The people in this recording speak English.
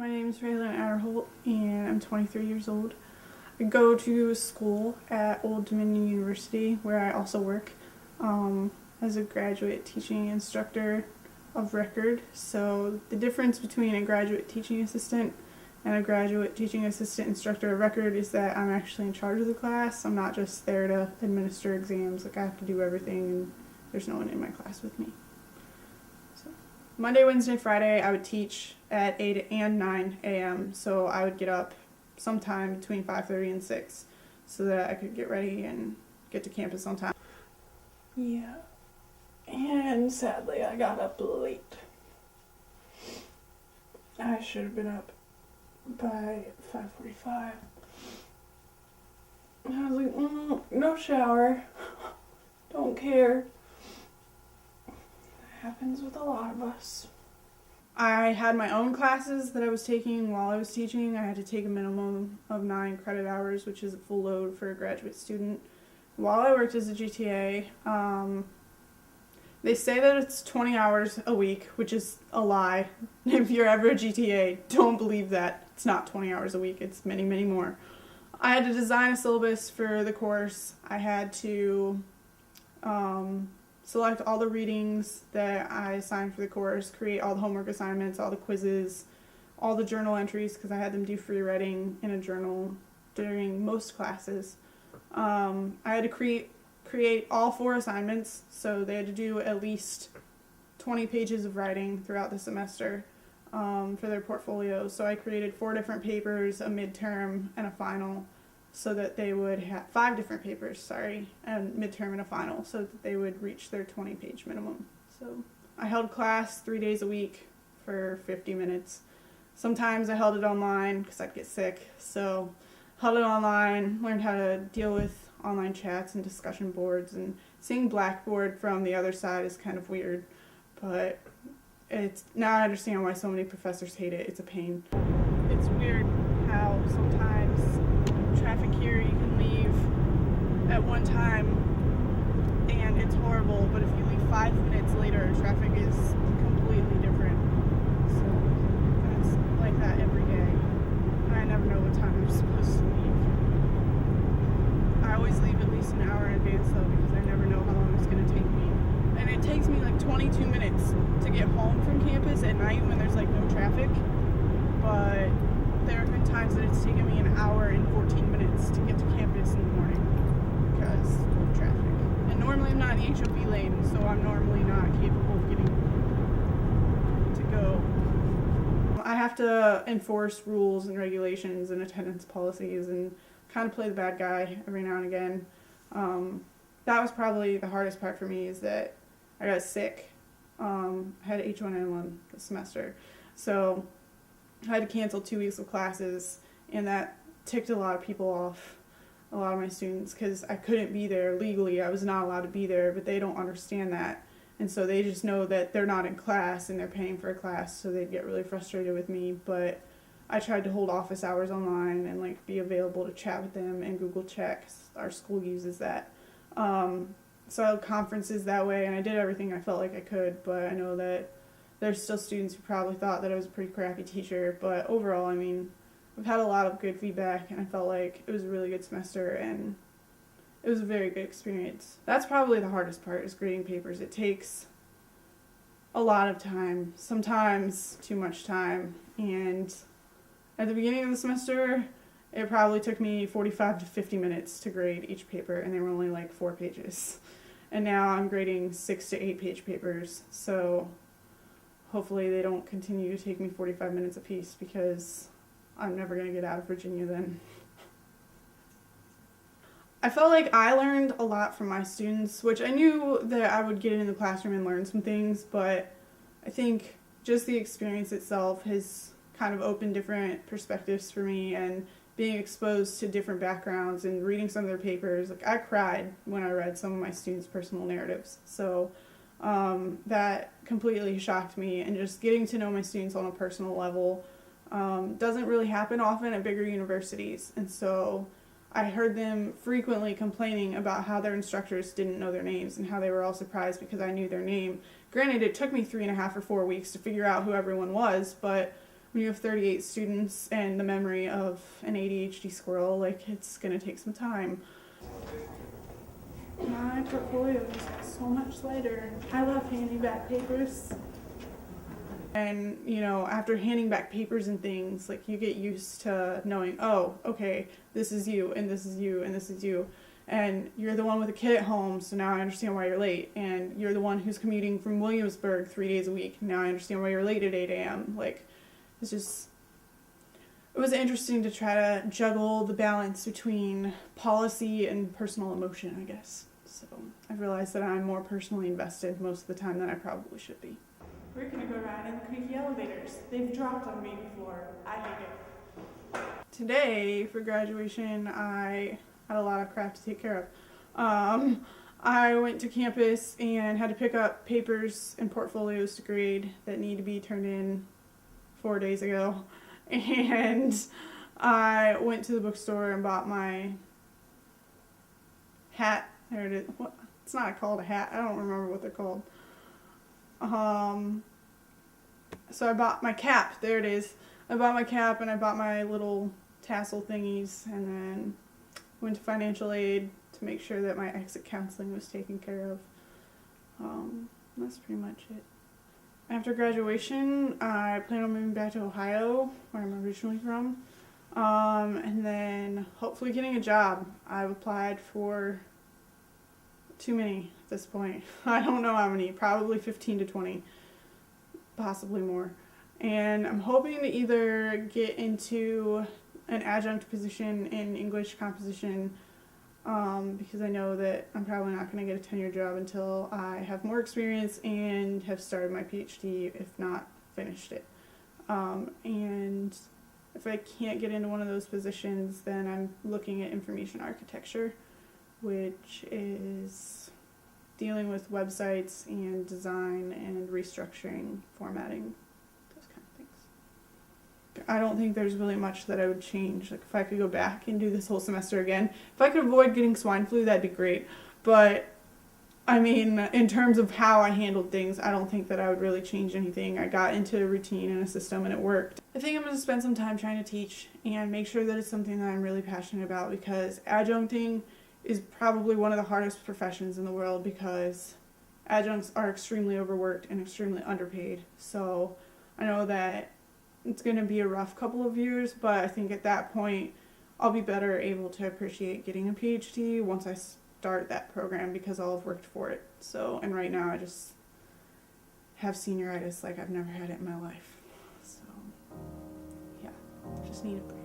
My name is Raylan Adderholt, and I'm 23 years old. I go to school at Old Dominion University, where I also work as a graduate teaching instructor of record. So the difference between a graduate teaching assistant and a graduate teaching assistant instructor of record is that I'm actually in charge of the class. I'm not just there to administer exams. Like, I have to do everything, and there's no one in my class with me. So Monday, Wednesday, Friday, I would teach at 8 and 9 a.m. So I would get up sometime between 5:30 and 6 so that I could get ready and get to campus on time. Yeah. And sadly, I got up late. I should have been up by 5:45. I was like, no shower. Don't care. That happens with a lot of us. I had my own classes that I was taking while I was teaching. I had to take a minimum of 9 credit hours, which is a full load for a graduate student. While I worked as a GTAI, they say that it's 20 hours a week, which is a lie. If you're ever a GTAI, don't believe that. It's not 20 hours a week. It's many, many more. I had to design a syllabus for the course. I had to select all the readings that I assigned for the course, create all the homework assignments, all the quizzes, all the journal entries, because I had them do free writing in a journal during most classes. I had to create all 4 assignments, so they had to do at least 20 pages of writing throughout the semester for their portfolio. So I created 4 different papers, a midterm, and a final, so that they would have 5 different papers, a midterm and a final, so that they would reach their 20-page minimum. So I held class 3 days a week for 50 minutes. Sometimes I held it online because I'd get sick, so held it online, learned how to deal with online chats and discussion boards, and seeing Blackboard from the other side is kind of weird, but now I understand why so many professors hate it. It's a pain. It's weird how sometimes traffic here, you can leave at one time and it's horrible, but if you leave 5 minutes later, traffic is completely different. So it's like that every day. I never know what time I'm supposed to leave. I always leave at least an hour in advance though, because I never know how long it's going to take me. And it takes me like 22 minutes to get home from campus at night when there's like no traffic, but there have been times that it's taken me an hour and 14 minutes to get to campus in the morning because of traffic. And normally I'm not in the HOV lane, so I'm normally not capable of getting to go. I have to enforce rules and regulations and attendance policies and kind of play the bad guy every now and again. That was probably the hardest part for me, is that I got sick. I had H1N1 this semester, so I had to cancel 2 weeks of classes, and that ticked a lot of people off, a lot of my students, because I couldn't be there legally. I was not allowed to be there, but they don't understand that, and so they just know that they're not in class and they're paying for a class, so they'd get really frustrated with me. But I tried to hold office hours online and like be available to chat with them and Google Chat, 'cause our school uses that. So I held conferences that way, and I did everything I felt like I could, but I know that there's still students who probably thought that I was a pretty crappy teacher. But overall, I mean, I've had a lot of good feedback, and I felt like it was a really good semester, and it was a very good experience. That's probably the hardest part, is grading papers. It takes a lot of time, sometimes too much time, and at the beginning of the semester, it probably took me 45 to 50 minutes to grade each paper, and they were only like 4 pages. And now I'm grading 6 to 8 page papers, so hopefully they don't continue to take me 45 minutes apiece, because I'm never going to get out of Virginia then. I felt like I learned a lot from my students, which I knew that I would get in the classroom and learn some things, but I think just the experience itself has kind of opened different perspectives for me, and being exposed to different backgrounds and reading some of their papers. Like, I cried when I read some of my students' personal narratives, so that completely shocked me. And just getting to know my students on a personal level doesn't really happen often at bigger universities, and so I heard them frequently complaining about how their instructors didn't know their names and how they were all surprised because I knew their name. Granted, it took me 3.5 or 4 weeks to figure out who everyone was, but when you have 38 students and the memory of an ADHD squirrel, like, it's gonna take some time. My portfolio is so much lighter. I love handing back papers. And, you know, after handing back papers and things, like, you get used to knowing, oh, okay, this is you, and this is you, and this is you. And you're the one with a kid at home, so now I understand why you're late. And you're the one who's commuting from Williamsburg 3 days a week. Now I understand why you're late at 8 a.m. Like, it's just, it was interesting to try to juggle the balance between policy and personal emotion, I guess. So I've realized that I'm more personally invested most of the time than I probably should be. We're gonna go ride in the creaky elevators. They've dropped on me before. I hate it. Today, for graduation, I had a lot of crap to take care of. I went to campus and had to pick up papers and portfolios to grade that need to be turned in 4 days ago. And I went to the bookstore and bought my hat. There it is. What? It's not called a hat. I don't remember what they're called. So I bought my cap. There it is. I bought my cap and I bought my little tassel thingies, and then went to financial aid to make sure that my exit counseling was taken care of. That's pretty much it. After graduation, I plan on moving back to Ohio, where I'm originally from, and then hopefully getting a job. I've applied for too many at this point. I don't know how many, probably 15 to 20, possibly more. And I'm hoping to either get into an adjunct position in English composition, because I know that I'm probably not going to get a tenure job until I have more experience and have started my PhD, if not finished it. And if I can't get into one of those positions, then I'm looking at information architecture, which is dealing with websites and design and restructuring, formatting, those kind of things. I don't think there's really much that I would change. Like, if I could go back and do this whole semester again, if I could avoid getting swine flu, that'd be great. But, I mean, in terms of how I handled things, I don't think that I would really change anything. I got into a routine and a system and it worked. I think I'm going to spend some time trying to teach and make sure that it's something that I'm really passionate about, because adjuncting is probably one of the hardest professions in the world, because adjuncts are extremely overworked and extremely underpaid. So I know that it's going to be a rough couple of years, but I think at that point I'll be better able to appreciate getting a PhD once I start that program, because I'll have worked for it. So, and right now I just have senioritis like I've never had it in my life. So yeah, just need a break.